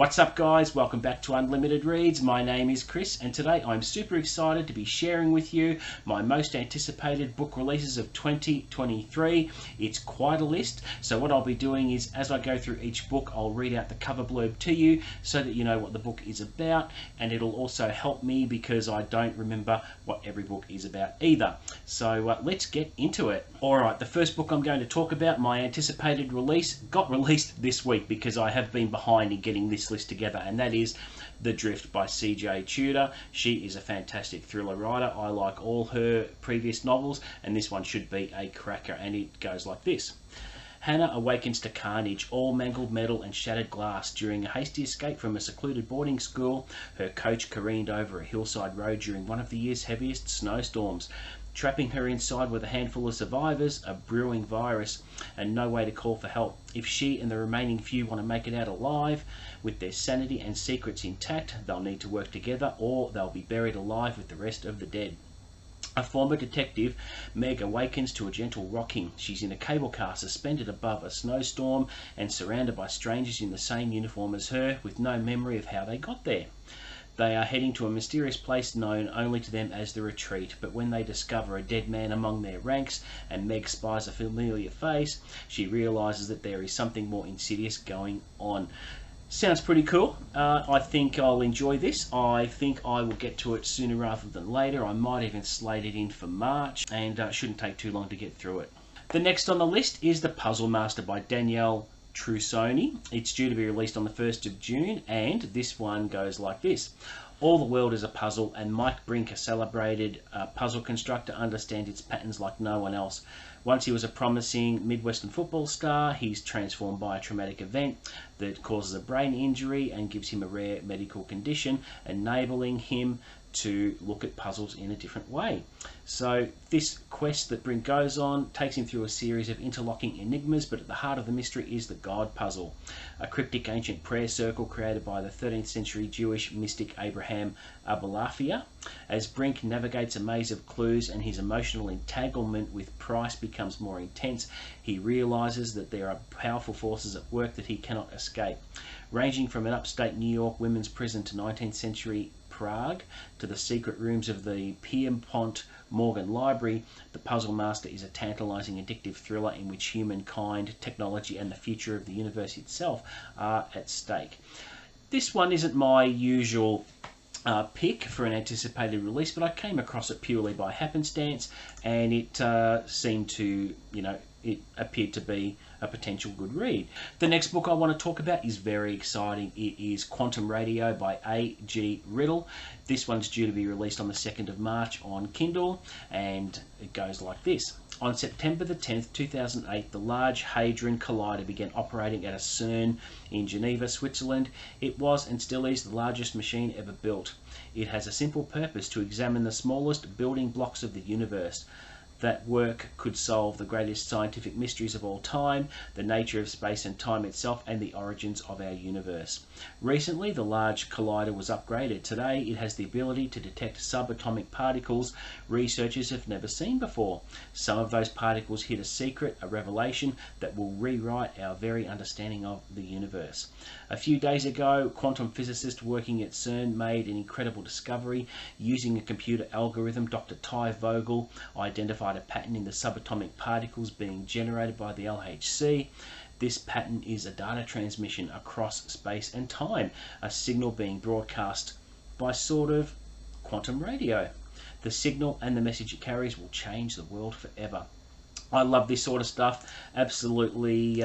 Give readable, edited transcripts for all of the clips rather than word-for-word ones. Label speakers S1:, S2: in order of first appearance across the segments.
S1: What's up guys, welcome back to Unlimited Reads. My name is Chris and today I'm super excited to be sharing with you my most anticipated book releases of 2023. It's quite a list, so what I'll be doing is as I go through each book I'll read out the cover blurb to you so that you know what the book is about, and it'll also help me because I don't remember what every book is about either. So let's get into it. Alright, the first book I'm going to talk about, my anticipated release, got released this week because I have been behind in getting this list together, and that is The Drift by CJ Tudor. She is a fantastic thriller writer. I like all her previous novels and this one should be a cracker, and it goes like this. Hannah awakens to carnage, all mangled metal and shattered glass. During a hasty escape from a secluded boarding school, her coach careened over a hillside road during one of the year's heaviest snowstorms, trapping her inside with a handful of survivors, a brewing virus, and no way to call for help. If she and the remaining few want to make it out alive, with their sanity and secrets intact, they'll need to work together or they'll be buried alive with the rest of the dead. A former detective, Meg awakens to a gentle rocking. She's in a cable car suspended above a snowstorm and surrounded by strangers in the same uniform as her, with no memory of how they got there. They are heading to a mysterious place known only to them as the Retreat, but when they discover a dead man among their ranks and Meg spies a familiar face, she realises that there is something more insidious going on. Sounds pretty cool. I think I'll enjoy this. I think I will get to it sooner rather than later. I might even slate it in for March, and shouldn't take too long to get through it. The next on the list is The Puzzle Master by Dianne. Trussoni. It's due to be released on the 1st of June, and this one goes like this. All the world is a puzzle, and Mike Brink, a celebrated puzzle constructor, understands its patterns like no one else. Once he was a promising Midwestern football star, he's transformed by a traumatic event that causes a brain injury and gives him a rare medical condition, enabling him to look at puzzles in a different way. So this quest that Brink goes on takes him through a series of interlocking enigmas, but at the heart of the mystery is the God puzzle, a cryptic ancient prayer circle created by the 13th century Jewish mystic Abraham Abulafia. As Brink navigates a maze of clues and his emotional entanglement with Price becomes more intense, he realizes that there are powerful forces at work that he cannot escape. Ranging from an upstate New York women's prison to 19th century Prague to the secret rooms of the Pierpont Morgan Library, The Puzzle Master is a tantalizing, addictive thriller in which humankind, technology, and the future of the universe itself are at stake. This one isn't my usual pick for an anticipated release, but I came across it purely by happenstance, and it seemed to, it appeared to be a potential good read. The next book I want to talk about is very exciting. It is Quantum Radio by A.G. Riddle. This one's due to be released on the 2nd of March on Kindle, and it goes like this. On September the 10th, 2008, the Large Hadron Collider began operating at a CERN in Geneva, Switzerland. It was and still is the largest machine ever built. It has a simple purpose: to examine the smallest building blocks of the universe. That work could solve the greatest scientific mysteries of all time, the nature of space and time itself, and the origins of our universe. Recently, the Large Collider was upgraded. Today, it has the ability to detect subatomic particles researchers have never seen before. Some of those particles hid a secret, a revelation that will rewrite our very understanding of the universe. A few days ago, quantum physicists working at CERN made an incredible discovery. Using a computer algorithm, Dr. Ty Vogel identified a pattern in the subatomic particles being generated by the LHC. This pattern is a data transmission across space and time, a signal being broadcast by sort of quantum radio. The signal and the message it carries will change the world forever. I love this sort of stuff. Absolutely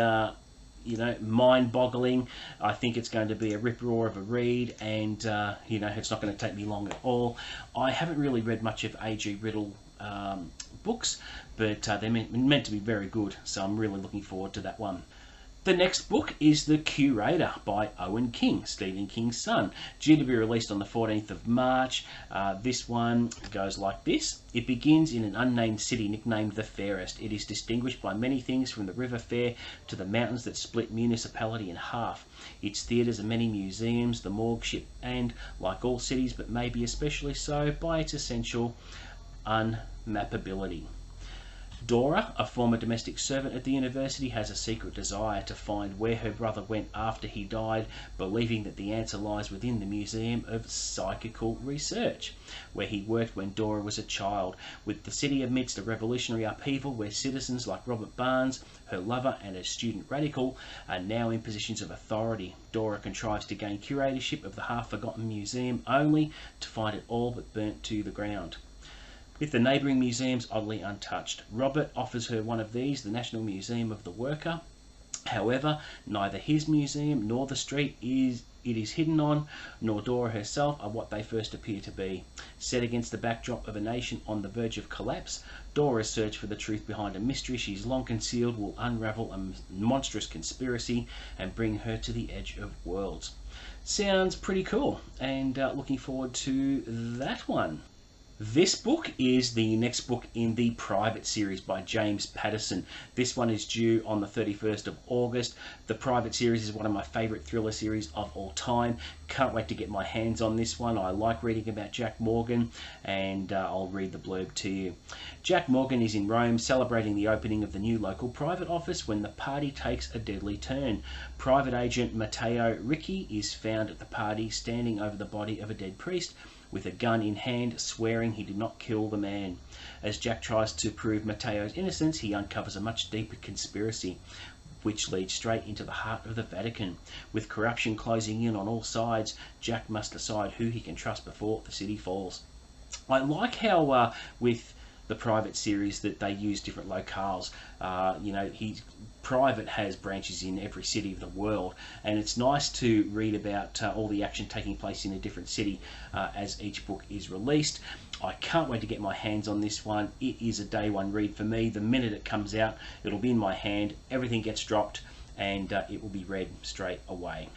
S1: mind-boggling. I think it's going to be a rip-roar of a read, and it's not going to take me long at all. I haven't really read much of A.G. Riddle books, but they're meant to be very good, so I'm really looking forward to that one. The next book is The Curator by Owen King, Stephen King's son, due to be released on the 14th of March. This one goes like this. It begins in an unnamed city nicknamed the Fairest. It is distinguished by many things, from the river fair to the mountains that split municipality in half. Its theatres are many museums, the morgue ship, and, like all cities, but maybe especially so, by its essential unmappability. Dora, a former domestic servant at the university, has a secret desire to find where her brother went after he died, believing that the answer lies within the Museum of Psychical Research, where he worked when Dora was a child. With the city amidst a revolutionary upheaval where citizens like Robert Barnes, her lover and a student radical, are now in positions of authority, Dora contrives to gain curatorship of the half-forgotten museum, only to find it all but burnt to the ground. With the neighbouring museums oddly untouched, Robert offers her one of these, the National Museum of the Worker. However, neither his museum nor the street it is hidden on, nor Dora herself are what they first appear to be. Set against the backdrop of a nation on the verge of collapse, Dora's search for the truth behind a mystery she's long concealed will unravel a monstrous conspiracy and bring her to the edge of worlds. Sounds pretty cool, and looking forward to that one. This book is the next book in the Private series by James Patterson. This one is due on the 31st of August. The Private series is one of my favourite thriller series of all time. Can't wait to get my hands on this one. I like reading about Jack Morgan, and I'll read the blurb to you. Jack Morgan is in Rome celebrating the opening of the new local private office when the party takes a deadly turn. Private agent Matteo Ricci is found at the party standing over the body of a dead priest, with a gun in hand, swearing he did not kill the man. As Jack tries to prove Matteo's innocence, he uncovers a much deeper conspiracy, which leads straight into the heart of the Vatican. With corruption closing in on all sides, Jack must decide who he can trust before the city falls. I like how with the Private series that they use different locales. Private has branches in every city of the world, and it's nice to read about all the action taking place in a different city as each book is released. I can't wait to get my hands on this one. It is a day one read for me. The minute it comes out, it'll be in my hand, everything gets dropped, and it will be read straight away.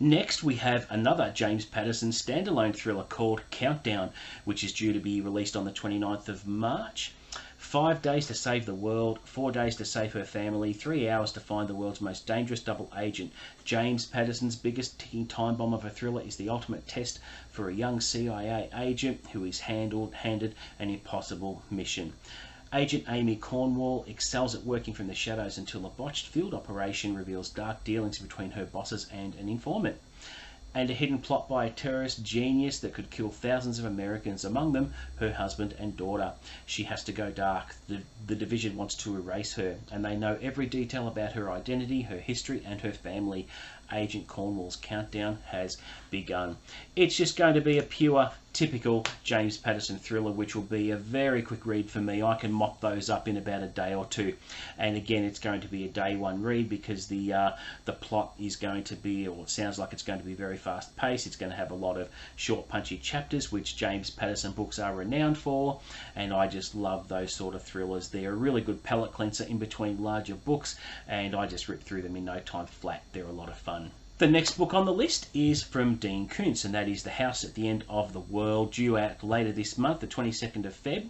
S1: Next, we have another James Patterson standalone thriller called Countdown, which is due to be released on the 29th of March. 5 days to save the world, 4 days to save her family, 3 hours to find the world's most dangerous double agent. James Patterson's biggest ticking time bomb of a thriller is the ultimate test for a young CIA agent who is handed an impossible mission. Agent Amy Cornwall excels at working from the shadows until a botched field operation reveals dark dealings between her bosses and an informant, and a hidden plot by a terrorist genius that could kill thousands of Americans, among them her husband and daughter. She has to go dark. The division wants to erase her, and they know every detail about her identity, her history, and her family. Agent Cornwall's countdown has begun. It's just going to be a pure, typical James Patterson thriller, which will be a very quick read for me. I can mop those up in about a day or two. And again, it's going to be a day one read because the plot is going to be, or it sounds like it's going to be very fast paced. It's going to have a lot of short, punchy chapters, which James Patterson books are renowned for. And I just love those sort of thrillers. They're a really good palate cleanser in between larger books, and I just rip through them in no time flat. They're a lot of fun. The next book on the list is from Dean Koontz, and that is The House at the End of the World, due out later this month, the 22nd of Feb.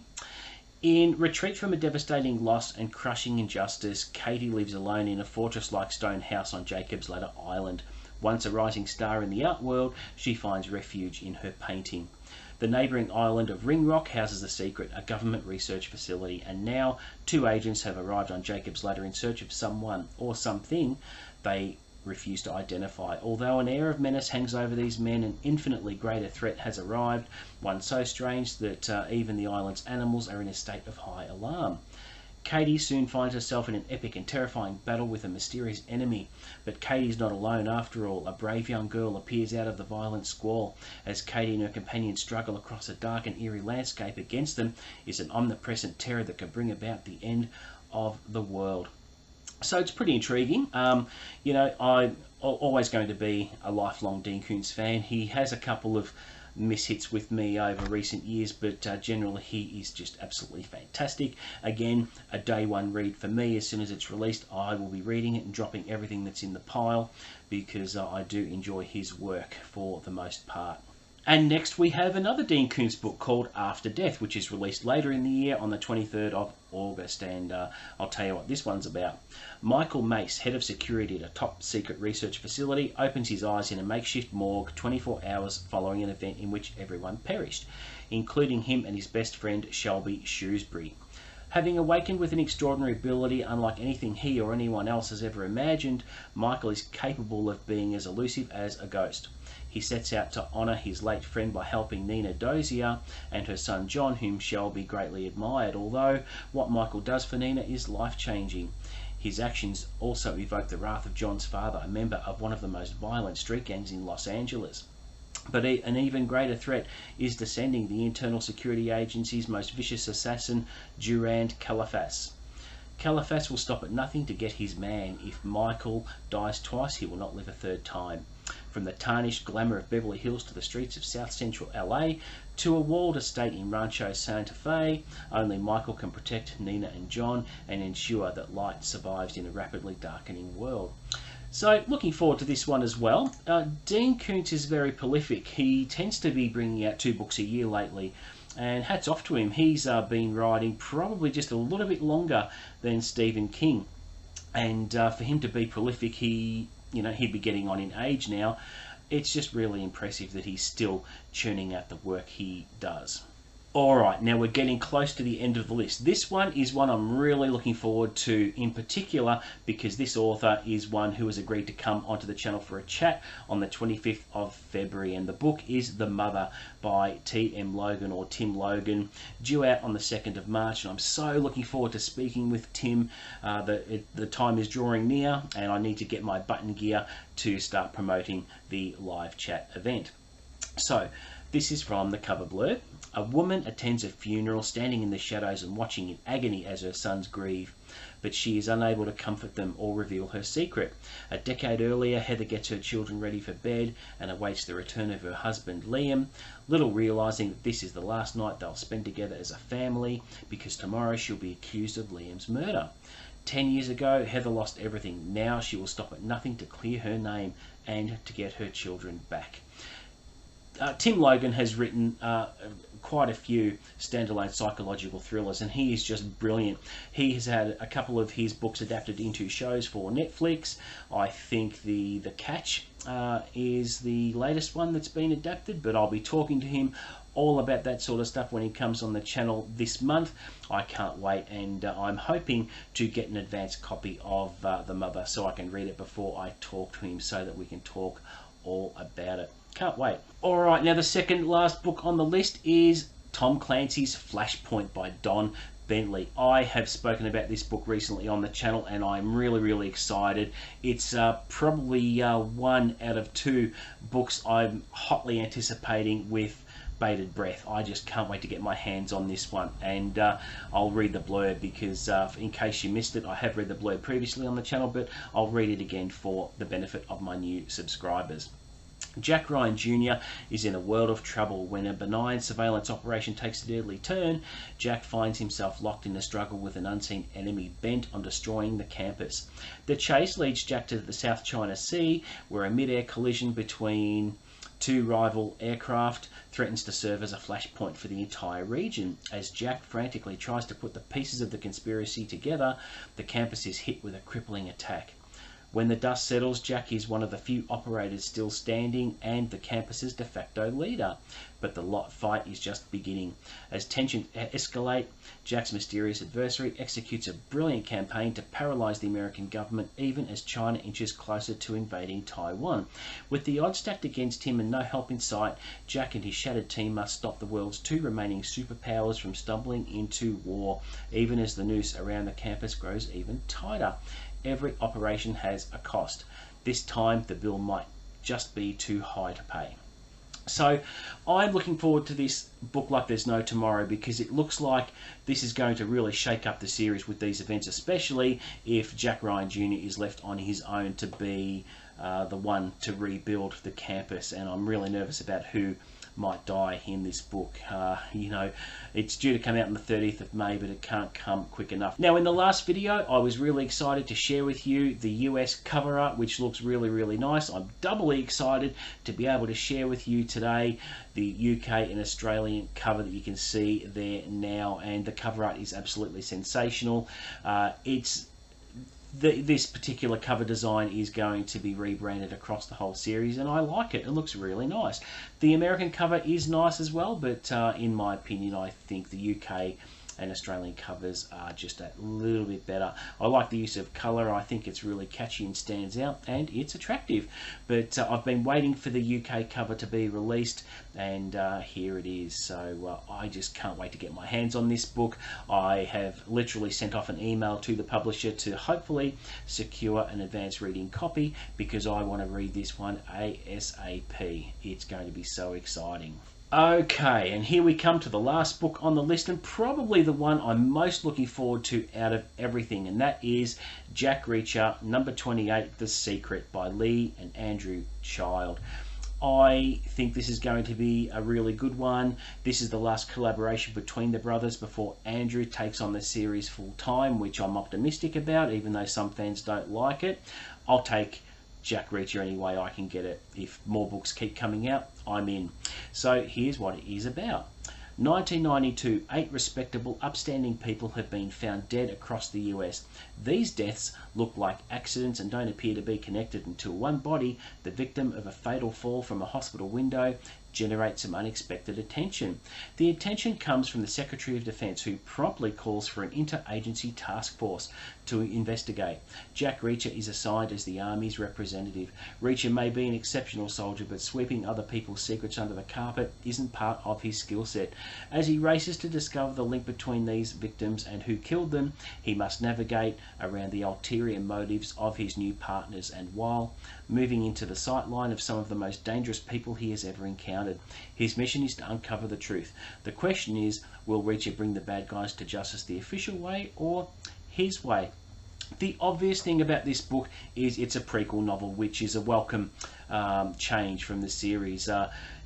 S1: In retreat from a devastating loss and crushing injustice, Katie lives alone in a fortress-like stone house on Jacob's Ladder Island. Once a rising star in the art world, she finds refuge in her painting. The neighbouring island of Ringrock houses The Secret, a government research facility, and now 2 agents have arrived on Jacob's Ladder in search of someone or something they refuse to identify. Although an air of menace hangs over these men, an infinitely greater threat has arrived, one so strange that even the island's animals are in a state of high alarm. Katie soon finds herself in an epic and terrifying battle with a mysterious enemy, but Katie's not alone after all. A brave young girl appears out of the violent squall. As Katie and her companions struggle across a dark and eerie landscape, against them is an omnipresent terror that could bring about the end of the world. So it's pretty intriguing. I'm always going to be a lifelong Dean Koontz fan. He has a couple of mishits with me over recent years, but generally he is just absolutely fantastic. Again, a day one read for me. As soon as it's released, I will be reading it and dropping everything that's in the pile because I do enjoy his work for the most part. And next we have another Dean Koontz book called After Death, which is released later in the year on the 23rd of August, and I'll tell you what this one's about. Michael Mace, head of security at a top-secret research facility, opens his eyes in a makeshift morgue 24 hours following an event in which everyone perished, including him and his best friend Shelby Shrewsbury. Having awakened with an extraordinary ability unlike anything he or anyone else has ever imagined, Michael is capable of being as elusive as a ghost. He sets out to honour his late friend by helping Nina Dozier and her son John, whom Shelby greatly admired, although what Michael does for Nina is life-changing. His actions also evoke the wrath of John's father, a member of one of the most violent street gangs in Los Angeles. But an even greater threat is descending the Internal Security Agency's most vicious assassin, Durand Calafas. Calafas will stop at nothing to get his man. If Michael dies twice, he will not live a third time. From the tarnished glamour of Beverly Hills to the streets of South Central LA to a walled estate in Rancho Santa Fe, only Michael can protect Nina and John and ensure that light survives in a rapidly darkening world. So, looking forward to this one as well. Dean Koontz is very prolific. He tends to be bringing out 2 books a year lately, and hats off to him. He's been writing probably just a little bit longer than Stephen King, and for him to be prolific, he'd be getting on in age now. It's just really impressive that he's still churning out the work he does. Alright, now we're getting close to the end of the list. This one is one I'm really looking forward to in particular because this author is one who has agreed to come onto the channel for a chat on the 25th of February, and the book is The Mother by T.M. Logan, or Tim Logan, due out on the 2nd of March, and I'm so looking forward to speaking with Tim. The time is drawing near and I need to get my button gear to start promoting the live chat event. So, this is from the cover blurb. A woman attends a funeral, standing in the shadows and watching in agony as her sons grieve, but she is unable to comfort them or reveal her secret. A decade earlier, Heather gets her children ready for bed and awaits the return of her husband, Liam, little realising that this is the last night they'll spend together as a family, because tomorrow she'll be accused of Liam's murder. 10 years ago, Heather lost everything. Now she will stop at nothing to clear her name and to get her children back. Tim Logan has written quite a few standalone psychological thrillers, and he is just brilliant. He has had a couple of his books adapted into shows for Netflix. I think The Catch is the latest one that's been adapted, but I'll be talking to him all about that sort of stuff when he comes on the channel this month. I can't wait, and I'm hoping to get an advanced copy of The Mother so I can read it before I talk to him, so that we can talk all about it. Can't wait. Alright, now the second last book on the list is Tom Clancy's Flashpoint by Don Bentley. I have spoken about this book recently on the channel and I'm really excited. It's probably 1 out of 2 books I'm hotly anticipating with bated breath. I just can't wait to get my hands on this one, and I'll read the blurb because in case you missed it, I have read the blurb previously on the channel, but I'll read it again for the benefit of my new subscribers. Jack Ryan Jr. is in a world of trouble. When a benign surveillance operation takes a deadly turn, Jack finds himself locked in a struggle with an unseen enemy bent on destroying the campus. The chase leads Jack to the South China Sea, where a mid-air collision between 2 rival aircraft threatens to serve as a flashpoint for the entire region. As Jack frantically tries to put the pieces of the conspiracy together, the campus is hit with a crippling attack. When the dust settles, Jack is one of the few operators still standing and the campus's de facto leader. But the fight is just beginning. As tensions escalate, Jack's mysterious adversary executes a brilliant campaign to paralyze the American government, even as China inches closer to invading Taiwan. With the odds stacked against him and no help in sight, Jack and his shattered team must stop the world's 2 remaining superpowers from stumbling into war, even as the noose around the campus grows even tighter. Every operation has a cost. This time the bill might just be too high to pay. So I'm looking forward to this book like there's no tomorrow, because it looks like this is going to really shake up the series with these events, especially if Jack Ryan Jr. is left on his own to be the one to rebuild the campus, and I'm really nervous about who might die in this book. It's due to come out on the 30th of May, but it can't come quick enough. Now, in the last video, I was really excited to share with you the US cover art, which looks really nice. I'm doubly excited to be able to share with you today the UK and Australian cover that you can see there now, and the cover art is absolutely sensational. This particular cover design is going to be rebranded across the whole series, and I like it. It looks really nice. The American cover is nice as well, but in my opinion, I think the UK and Australian covers are just a little bit better. I like the use of colour. I think it's really catchy and stands out, and it's attractive. But I've been waiting for the UK cover to be released, and here it is. So I just can't wait to get my hands on this book. I have literally sent off an email to the publisher to hopefully secure an advanced reading copy, because I want to read this one ASAP. It's going to be so exciting. Okay, and here we come to the last book on the list, and probably the one I'm most looking forward to out of everything, and that is Jack Reacher, number 28, The Secret, by Lee and Andrew Child. I think this is going to be a really good one. This is the last collaboration between the brothers before Andrew takes on the series full time, which I'm optimistic about, even though some fans don't like it. I'll take Jack Reacher any way I can get it. If more books keep coming out, I'm in. So here's what it is about. 1992, 8 respectable, upstanding people have been found dead across the US. These deaths look like accidents and don't appear to be connected until one body, the victim of a fatal fall from a hospital window, generates some unexpected attention. The attention comes from the Secretary of Defense, who promptly calls for an interagency task force to investigate. Jack Reacher is assigned as the Army's representative. Reacher may be an exceptional soldier, but sweeping other people's secrets under the carpet isn't part of his skill set. As he races to discover the link between these victims and who killed them, he must navigate around the ulterior motives of his new partners, and while moving into the sightline of some of the most dangerous people he has ever encountered. His mission is to uncover the truth. The question is, will Reacher bring the bad guys to justice the official way or his way? The obvious thing about this book is it's a prequel novel, which is a welcome change from the series.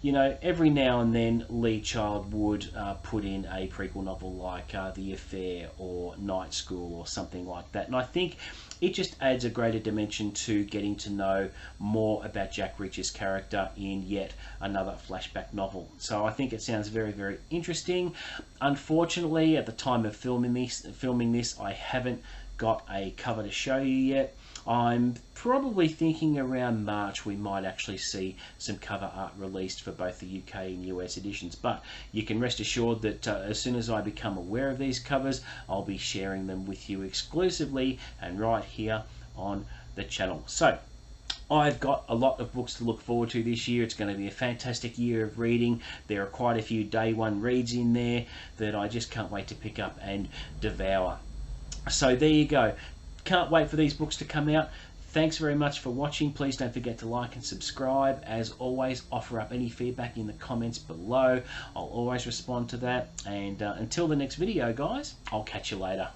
S1: You know, every now and then Lee Child would put in a prequel novel like The Affair or Night School or something like that, and I think it just adds a greater dimension to getting to know more about Jack Reacher's character in yet another flashback novel. So I think it sounds very, very interesting. Unfortunately, at the time of filming this, I haven't got a cover to show you yet. I'm probably thinking around March we might actually see some cover art released for both the UK and US editions, but you can rest assured that as soon as I become aware of these covers, I'll be sharing them with you exclusively and right here on the channel. So I've got a lot of books to look forward to this year. It's going to be a fantastic year of reading. There are quite a few day one reads in there that I just can't wait to pick up and devour. So there you go. Can't wait for these books to come out. Thanks very much for watching. Please don't forget to like and subscribe. As always, offer up any feedback in the comments below. I'll always respond to that. And until the next video, guys, I'll catch you later.